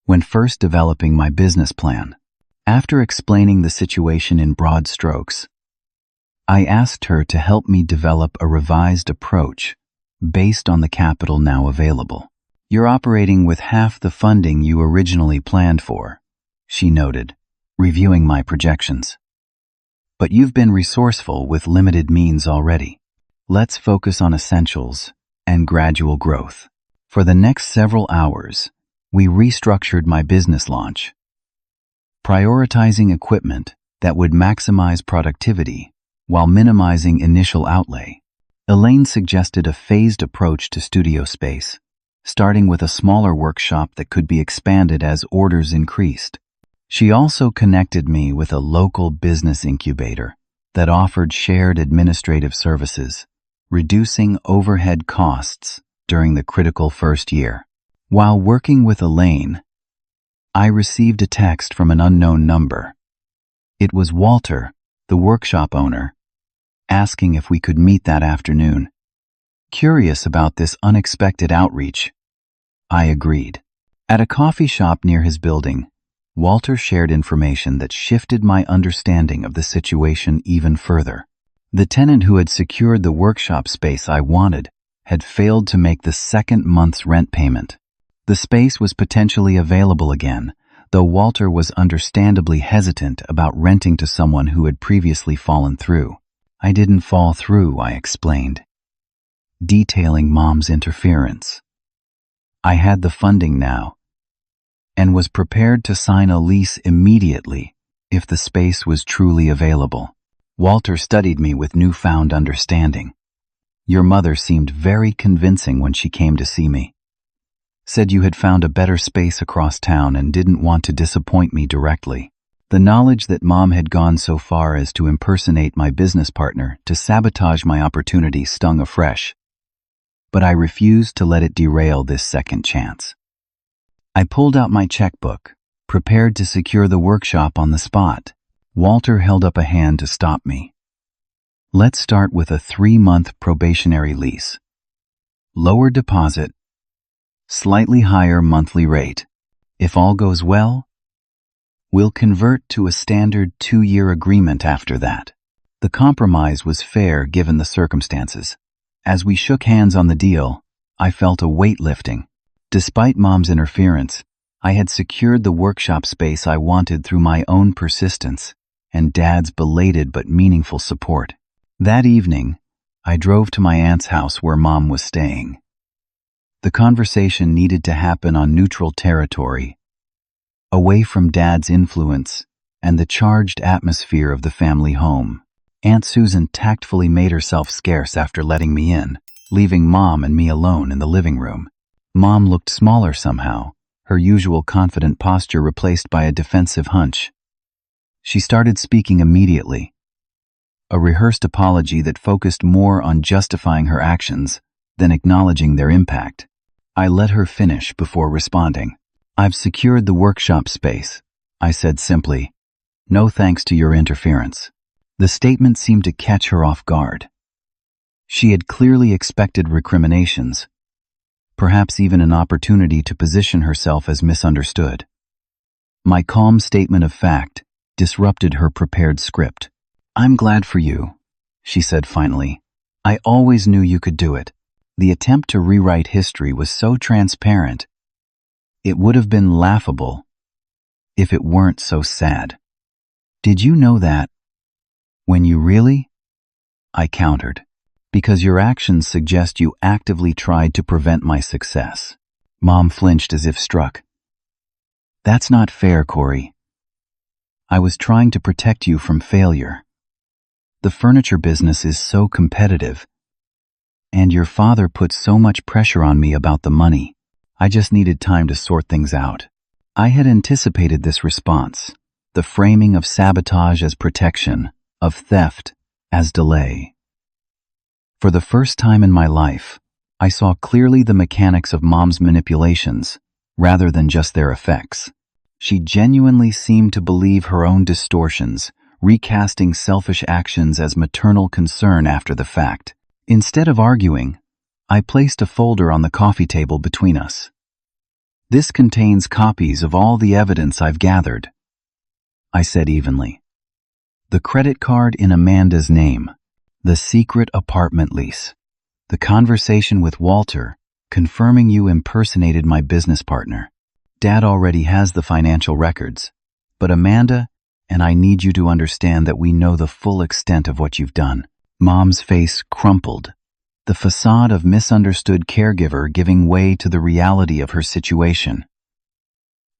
Speaker 1: when first developing my business plan. After explaining the situation in broad strokes, I asked her to help me develop a revised approach based on the capital now available. "You're operating with half the funding you originally planned for," she noted, reviewing my projections. "But you've been resourceful with limited means already. Let's focus on essentials and gradual growth." For the next several hours, we restructured my business launch, prioritizing equipment that would maximize productivity while minimizing initial outlay. Elaine suggested a phased approach to studio space, starting with a smaller workshop that could be expanded as orders increased. She also connected me with a local business incubator that offered shared administrative services, reducing overhead costs during the critical first year. While working with Elaine, I received a text from an unknown number. It was Walter, the workshop owner, asking if we could meet that afternoon. Curious about this unexpected outreach, I agreed. At a coffee shop near his building, Walter shared information that shifted my understanding of the situation even further. The tenant who had secured the workshop space I wanted had failed to make the second month's rent payment. The space was potentially available again, though Walter was understandably hesitant about renting to someone who had previously fallen through. "I didn't fall through," I explained, detailing Mom's interference. "I had the funding now, and was prepared to sign a lease immediately if the space was truly available." Walter studied me with newfound understanding. "Your mother seemed very convincing when she came to see me. Said you had found a better space across town and didn't want to disappoint me directly." The knowledge that Mom had gone so far as to impersonate my business partner to sabotage my opportunity stung afresh, but I refused to let it derail this second chance. I pulled out my checkbook, prepared to secure the workshop on the spot. Walter held up a hand to stop me. "Let's start with a 3-month probationary lease. Lower deposit, slightly higher monthly rate. If all goes well, we'll convert to a standard 2-year agreement after that." The compromise was fair given the circumstances. As we shook hands on the deal, I felt a weight lifting. Despite Mom's interference, I had secured the workshop space I wanted through my own persistence and Dad's belated but meaningful support. That evening, I drove to my aunt's house where Mom was staying. The conversation needed to happen on neutral territory, away from Dad's influence and the charged atmosphere of the family home. Aunt Susan tactfully made herself scarce after letting me in, leaving Mom and me alone in the living room. Mom looked smaller somehow, her usual confident posture replaced by a defensive hunch. She started speaking immediately, a rehearsed apology that focused more on justifying her actions than acknowledging their impact. I let her finish before responding. "I've secured the workshop space," I said simply. "No thanks to your interference." The statement seemed to catch her off guard. She had clearly expected recriminations, perhaps even an opportunity to position herself as misunderstood. My calm statement of fact disrupted her prepared script. "I'm glad for you," she said finally. "I always knew you could do it." The attempt to rewrite history was so transparent, it would have been laughable if it weren't so sad. "Did you know that?" "When you really?" I countered. "Because your actions suggest you actively tried to prevent my success." Mom flinched as if struck. "That's not fair, Corey. I was trying to protect you from failure. The furniture business is so competitive, and your father put so much pressure on me about the money. I just needed time to sort things out." I had anticipated this response, the framing of sabotage as protection, of theft as delay. For the first time in my life, I saw clearly the mechanics of Mom's manipulations, rather than just their effects. She genuinely seemed to believe her own distortions, recasting selfish actions as maternal concern after the fact. Instead of arguing, I placed a folder on the coffee table between us. "This contains copies of all the evidence I've gathered," I said evenly. "The credit card in Amanda's name, the secret apartment lease, the conversation with Walter confirming you impersonated my business partner. Dad already has the financial records, but Amanda and I need you to understand that we know the full extent of what you've done." Mom's face crumpled, the facade of misunderstood caregiver giving way to the reality of her situation.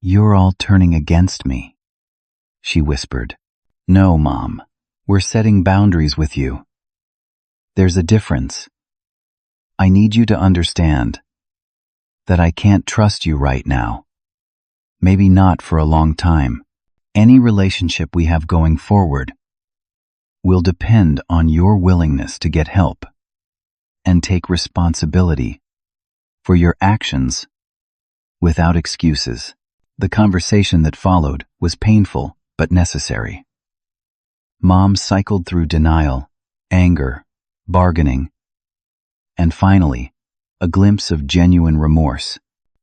Speaker 1: "You're all turning against me," she whispered. "No, Mom. We're setting boundaries with you. There's a difference. I need you to understand that I can't trust you right now. Maybe not for a long time. Any relationship we have going forward will depend on your willingness to get help and take responsibility for your actions without excuses." The conversation that followed was painful but necessary. Mom cycled through denial, anger, bargaining, and finally, a glimpse of genuine remorse.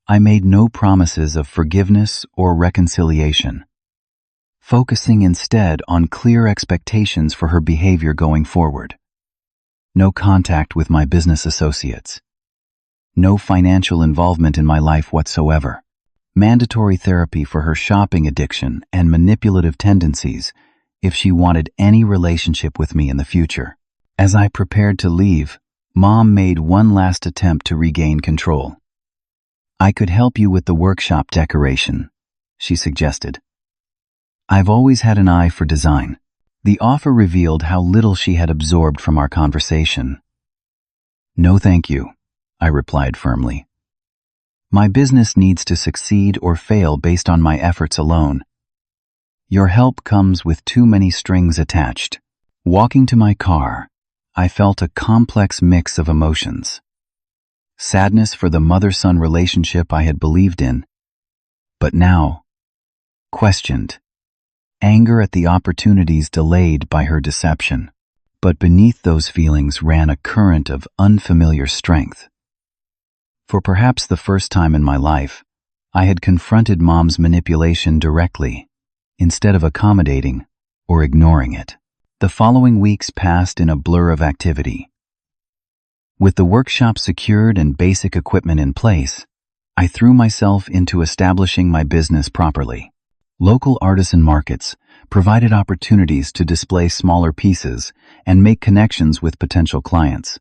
Speaker 1: I made no promises of forgiveness or reconciliation, focusing instead on clear expectations for her behavior going forward. No contact with my business associates. No financial involvement in my life whatsoever. Mandatory therapy for her shopping addiction and manipulative tendencies if she wanted any relationship with me in the future. As I prepared to leave, Mom made one last attempt to regain control. "I could help you with the workshop decoration," she suggested. "I've always had an eye for design." The offer revealed how little she had absorbed from our conversation. "No, thank you," I replied firmly. "My business needs to succeed or fail based on my efforts alone. Your help comes with too many strings attached." Walking to my car, I felt a complex mix of emotions. Sadness for the mother-son relationship I had believed in, but now questioned. Anger at the opportunities delayed by her deception. But beneath those feelings ran a current of unfamiliar strength. For perhaps the first time in my life, I had confronted Mom's manipulation directly, instead of accommodating or ignoring it. The following weeks passed in a blur of activity. With the workshop secured and basic equipment in place, I threw myself into establishing my business properly. Local artisan markets provided opportunities to display smaller pieces and make connections with potential clients.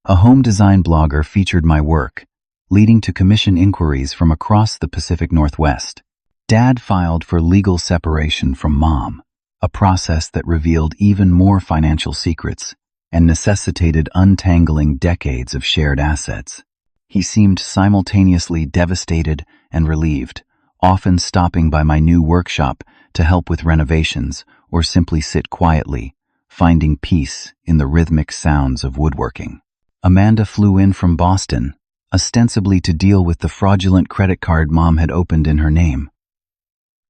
Speaker 1: A home design blogger featured my work, leading to commission inquiries from across the Pacific Northwest. Dad filed for legal separation from Mom, a process that revealed even more financial secrets and necessitated untangling decades of shared assets. He seemed simultaneously devastated and relieved, often stopping by my new workshop to help with renovations or simply sit quietly, finding peace in the rhythmic sounds of woodworking. Amanda flew in from Boston, ostensibly to deal with the fraudulent credit card Mom had opened in her name,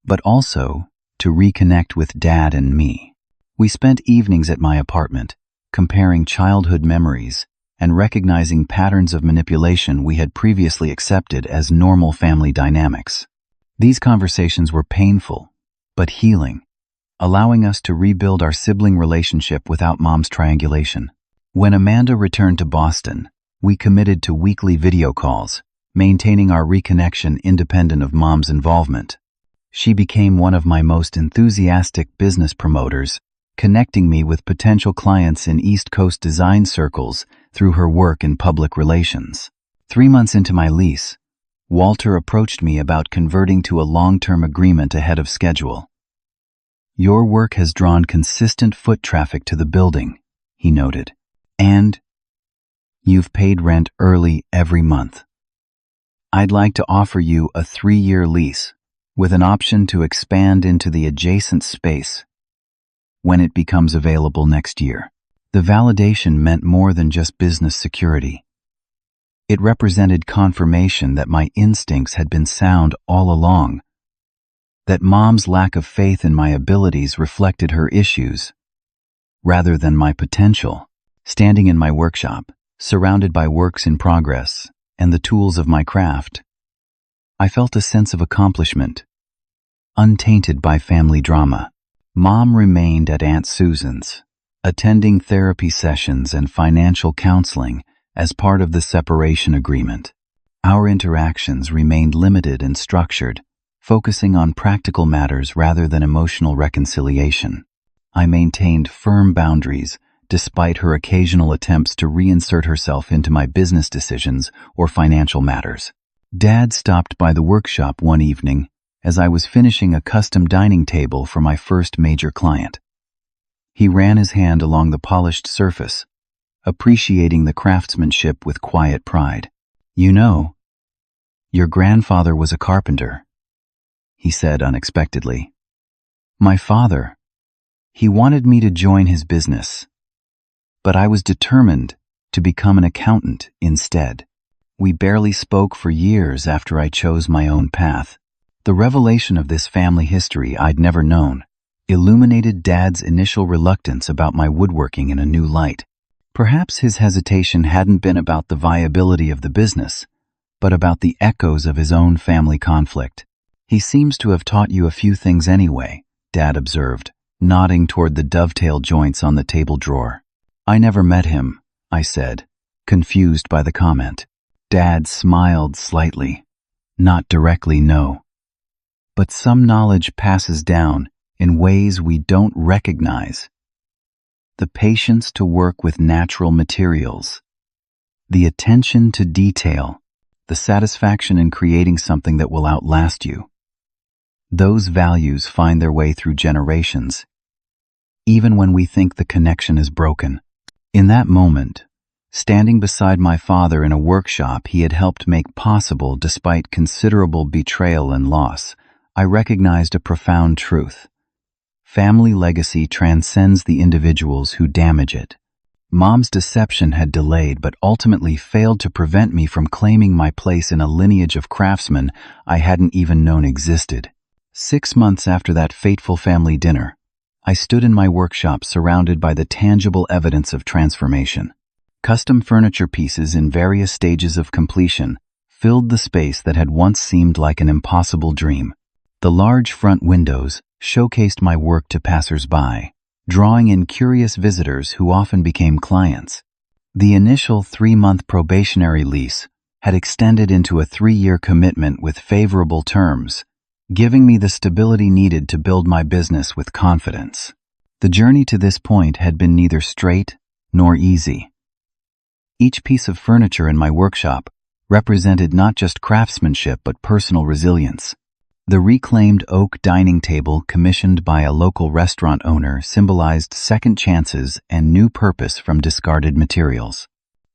Speaker 1: but also to reconnect with Dad and me. We spent evenings at my apartment, comparing childhood memories, and recognizing patterns of manipulation we had previously accepted as normal family dynamics. These conversations were painful, but healing, allowing us to rebuild our sibling relationship without Mom's triangulation. When Amanda returned to Boston, we committed to weekly video calls, maintaining our reconnection independent of Mom's involvement. She became one of my most enthusiastic business promoters, connecting me with potential clients in East Coast design circles through her work in public relations. 3 months into my lease, Walter approached me about converting to a long-term agreement ahead of schedule. "Your work has drawn consistent foot traffic to the building," he noted, "and you've paid rent early every month. I'd like to offer you a 3-year lease with an option to expand into the adjacent space when it becomes available next year." The validation meant more than just business security. It represented confirmation that my instincts had been sound all along, that Mom's lack of faith in my abilities reflected her issues rather than my potential. Standing in my workshop, surrounded by works in progress and the tools of my craft, I felt a sense of accomplishment, untainted by family drama. Mom remained at Aunt Susan's, attending therapy sessions and financial counseling as part of the separation agreement. Our interactions remained limited and structured, focusing on practical matters rather than emotional reconciliation. I maintained firm boundaries despite her occasional attempts to reinsert herself into my business decisions or financial matters. Dad stopped by the workshop one evening as I was finishing a custom dining table for my first major client. He ran his hand along the polished surface, appreciating the craftsmanship with quiet pride. "You know, your grandfather was a carpenter," he said unexpectedly. "My father, he wanted me to join his business, but I was determined to become an accountant instead." We barely spoke for years after I chose my own path. The revelation of this family history I'd never known illuminated Dad's initial reluctance about my woodworking in a new light. Perhaps his hesitation hadn't been about the viability of the business, but about the echoes of his own family conflict. "He seems to have taught you a few things anyway," Dad observed, nodding toward the dovetail joints on the table drawer. "I never met him," I said, confused by the comment. Dad smiled slightly. "Not directly, no. But some knowledge passes down in ways we don't recognize. The patience to work with natural materials, the attention to detail, the satisfaction in creating something that will outlast you. Those values find their way through generations, even when we think the connection is broken." In that moment, standing beside my father in a workshop he had helped make possible despite considerable betrayal and loss, I recognized a profound truth. Family legacy transcends the individuals who damage it. Mom's deception had delayed but ultimately failed to prevent me from claiming my place in a lineage of craftsmen I hadn't even known existed. 6 months after that fateful family dinner, I stood in my workshop surrounded by the tangible evidence of transformation. Custom furniture pieces in various stages of completion filled the space that had once seemed like an impossible dream. The large front windows showcased my work to passers-by, drawing in curious visitors who often became clients. The initial 3-month probationary lease had extended into a 3-year commitment with favorable terms, giving me the stability needed to build my business with confidence. The journey to this point had been neither straight nor easy. Each piece of furniture in my workshop represented not just craftsmanship but personal resilience. The reclaimed oak dining table commissioned by a local restaurant owner symbolized second chances and new purpose from discarded materials.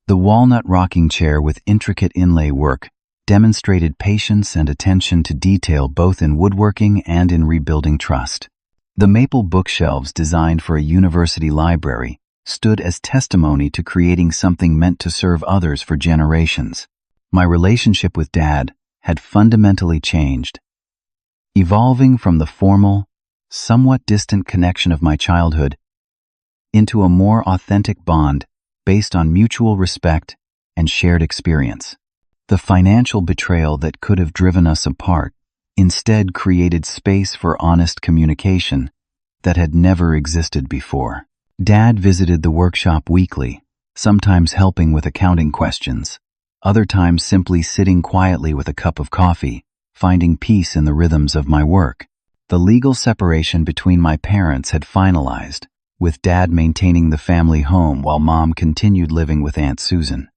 Speaker 1: The walnut rocking chair with intricate inlay work demonstrated patience and attention to detail both in woodworking and in rebuilding trust. The maple bookshelves designed for a university library stood as testimony to creating something meant to serve others for generations. My relationship with Dad had fundamentally changed, evolving from the formal, somewhat distant connection of my childhood into a more authentic bond based on mutual respect and shared experience. The financial betrayal that could have driven us apart instead created space for honest communication that had never existed before. Dad visited the workshop weekly, sometimes helping with accounting questions, other times simply sitting quietly with a cup of coffee, finding peace in the rhythms of my work. The legal separation between my parents had finalized, with Dad maintaining the family home while Mom continued living with Aunt Susan.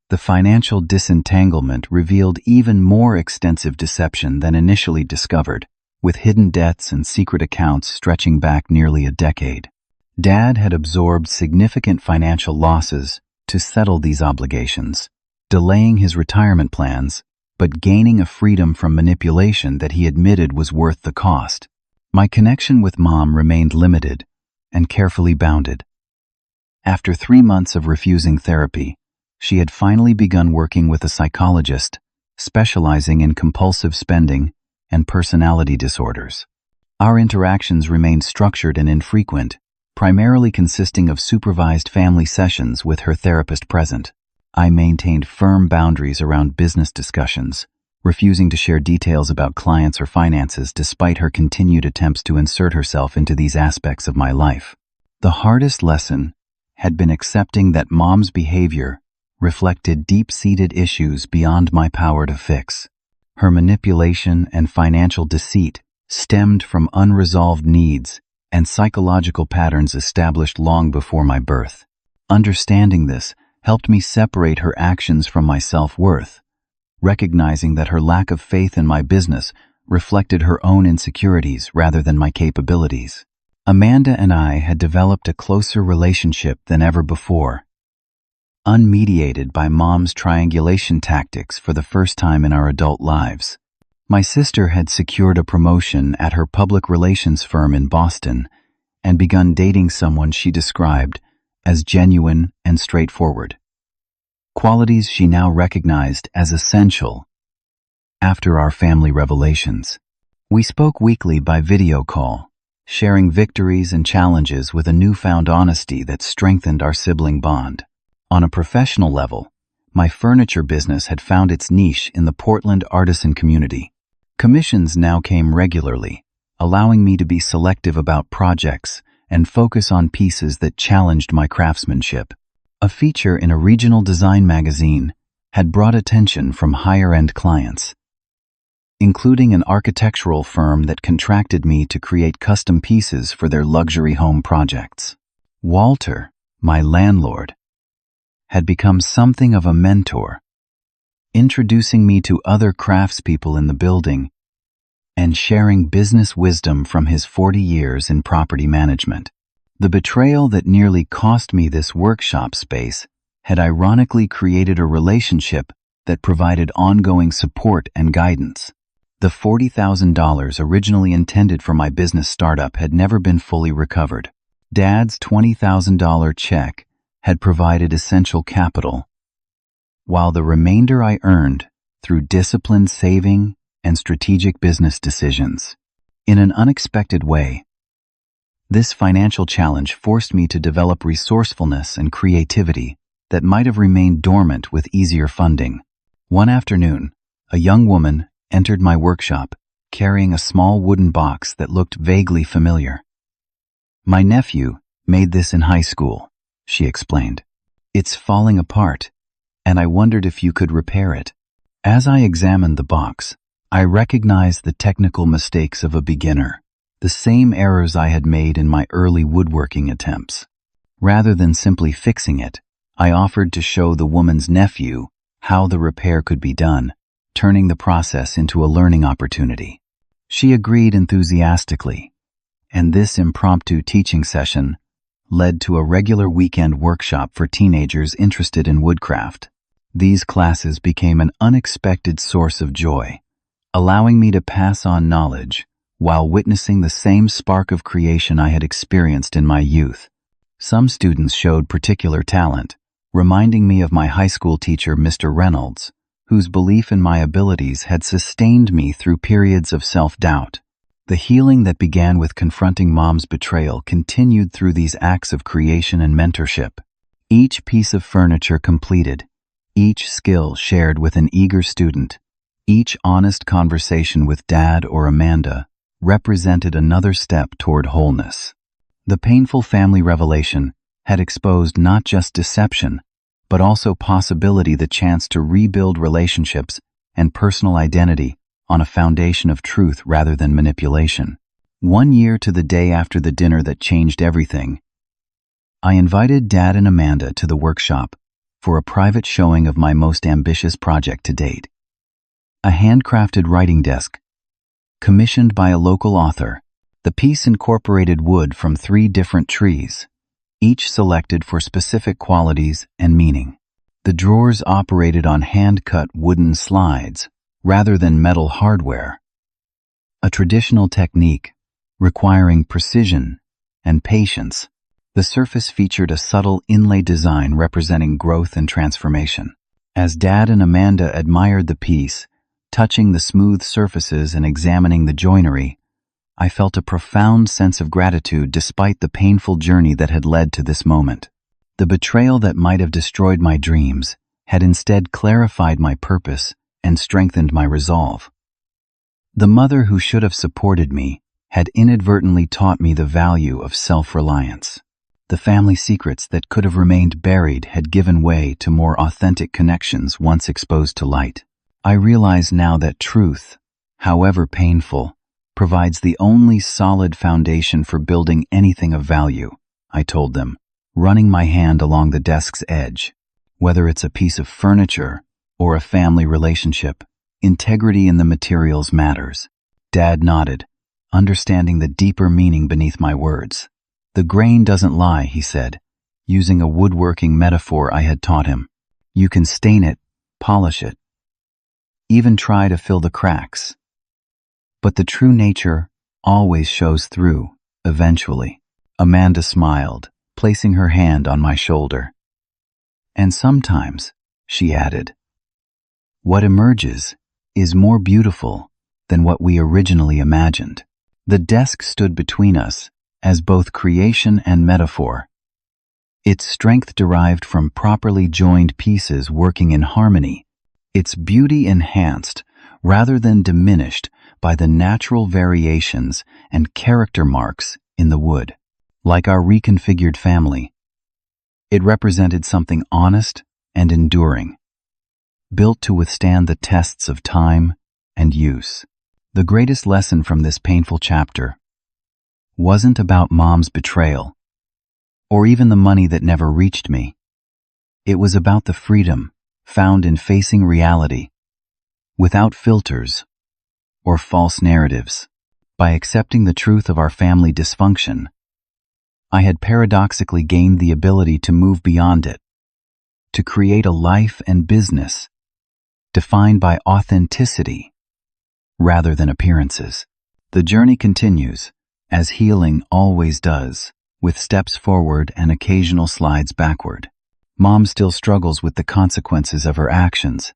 Speaker 1: The financial disentanglement revealed even more extensive deception than initially discovered, with hidden debts and secret accounts stretching back nearly a decade. Dad had absorbed significant financial losses to settle these obligations, delaying his retirement plans, but gaining a freedom from manipulation that he admitted was worth the cost. My connection with Mom remained limited and carefully bounded. After 3 months of refusing therapy, she had finally begun working with a psychologist specializing in compulsive spending and personality disorders. Our interactions remained structured and infrequent, primarily consisting of supervised family sessions with her therapist present. I maintained firm boundaries around business discussions, refusing to share details about clients or finances despite her continued attempts to insert herself into these aspects of my life. The hardest lesson had been accepting that Mom's behavior reflected deep-seated issues beyond my power to fix. Her manipulation and financial deceit stemmed from unresolved needs and psychological patterns established long before my birth. Understanding this helped me separate her actions from my self-worth, recognizing that her lack of faith in my business reflected her own insecurities rather than my capabilities. Amanda and I had developed a closer relationship than ever before, unmediated by Mom's triangulation tactics for the first time in our adult lives. My sister had secured a promotion at her public relations firm in Boston and begun dating someone she described as genuine and straightforward, qualities she now recognized as essential after our family revelations. We spoke weekly by video call, sharing victories and challenges with a newfound honesty that strengthened our sibling bond. On a professional level, my furniture business had found its niche in the Portland artisan community. Commissions now came regularly, allowing me to be selective about projects and focus on pieces that challenged my craftsmanship. A feature in a regional design magazine had brought attention from higher-end clients, including an architectural firm that contracted me to create custom pieces for their luxury home projects. Walter, my landlord, had become something of a mentor, introducing me to other craftspeople in the building and sharing business wisdom from his 40 years in property management. The betrayal that nearly cost me this workshop space had ironically created a relationship that provided ongoing support and guidance. The $40,000 originally intended for my business startup had never been fully recovered. Dad's $20,000 check had provided essential capital, while the remainder I earned through disciplined saving and strategic business decisions. In an unexpected way, this financial challenge forced me to develop resourcefulness and creativity that might have remained dormant with easier funding. One afternoon, a young woman entered my workshop carrying a small wooden box that looked vaguely familiar. "My nephew made this in high school," she explained. "It's falling apart, and I wondered if you could repair it." As I examined the box, I recognized the technical mistakes of a beginner, the same errors I had made in my early woodworking attempts. Rather than simply fixing it, I offered to show the woman's nephew how the repair could be done, turning the process into a learning opportunity. She agreed enthusiastically, and this impromptu teaching session led to a regular weekend workshop for teenagers interested in woodcraft. These classes became an unexpected source of joy, allowing me to pass on knowledge while witnessing the same spark of creation I had experienced in my youth. Some students showed particular talent, reminding me of my high school teacher, Mr. Reynolds, whose belief in my abilities had sustained me through periods of self-doubt. The healing that began with confronting Mom's betrayal continued through these acts of creation and mentorship. Each piece of furniture completed, each skill shared with an eager student, each honest conversation with Dad or Amanda represented another step toward wholeness. The painful family revelation had exposed not just deception, but also possibility, the chance to rebuild relationships and personal identity on a foundation of truth rather than manipulation. 1 year to the day after the dinner that changed everything, I invited Dad and Amanda to the workshop for a private showing of my most ambitious project to date. A handcrafted writing desk, commissioned by a local author. The piece incorporated wood from 3 different trees, each selected for specific qualities and meaning. The drawers operated on hand-cut wooden slides rather than metal hardware, a traditional technique requiring precision and patience. The surface featured a subtle inlay design representing growth and transformation. As Dad and Amanda admired the piece, touching the smooth surfaces and examining the joinery, I felt a profound sense of gratitude despite the painful journey that had led to this moment. The betrayal that might have destroyed my dreams had instead clarified my purpose and strengthened my resolve. The mother who should have supported me had inadvertently taught me the value of self-reliance. The family secrets that could have remained buried had given way to more authentic connections once exposed to light. I realize now that truth, however painful, provides the only solid foundation for building anything of value, I told them, running my hand along the desk's edge. Whether it's a piece of furniture or a family relationship, integrity in the materials matters. Dad nodded, understanding the deeper meaning beneath my words. The grain doesn't lie, he said, using a woodworking metaphor I had taught him. You can stain it, polish it, even try to fill the cracks. But the true nature always shows through, eventually. Amanda smiled, placing her hand on my shoulder. And sometimes, she added, what emerges is more beautiful than what we originally imagined. The desk stood between us as both creation and metaphor. Its strength derived from properly joined pieces working in harmony, its beauty enhanced rather than diminished by the natural variations and character marks in the wood. Like our reconfigured family, it represented something honest and enduring, built to withstand the tests of time and use. The greatest lesson from this painful chapter wasn't about Mom's betrayal, or even the money that never reached me. It was about the freedom found in facing reality without filters or false narratives. By accepting the truth of our family dysfunction, I had paradoxically gained the ability to move beyond it, to create a life and business defined by authenticity rather than appearances. The journey continues, as healing always does, with steps forward and occasional slides backward. Mom still struggles with the consequences of her actions,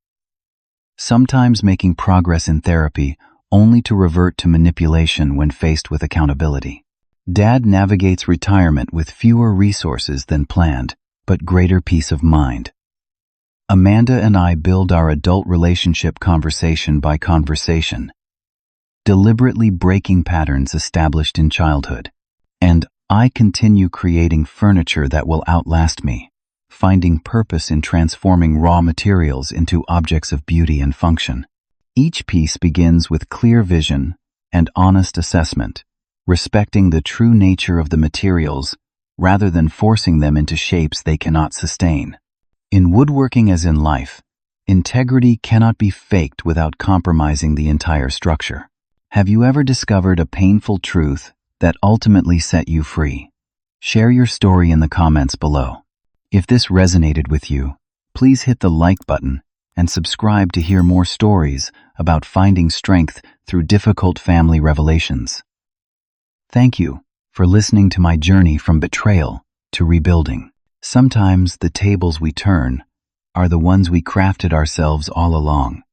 Speaker 1: sometimes making progress in therapy only to revert to manipulation when faced with accountability. Dad navigates retirement with fewer resources than planned, but greater peace of mind. Amanda and I build our adult relationship conversation by conversation, deliberately breaking patterns established in childhood. And I continue creating furniture that will outlast me, finding purpose in transforming raw materials into objects of beauty and function. Each piece begins with clear vision and honest assessment, respecting the true nature of the materials rather than forcing them into shapes they cannot sustain. In woodworking as in life, integrity cannot be faked without compromising the entire structure. Have you ever discovered a painful truth that ultimately set you free? Share your story in the comments below. If this resonated with you, please hit the like button and subscribe to hear more stories about finding strength through difficult family revelations. Thank you for listening to my journey from betrayal to rebuilding. Sometimes the tables we turn are the ones we crafted ourselves all along.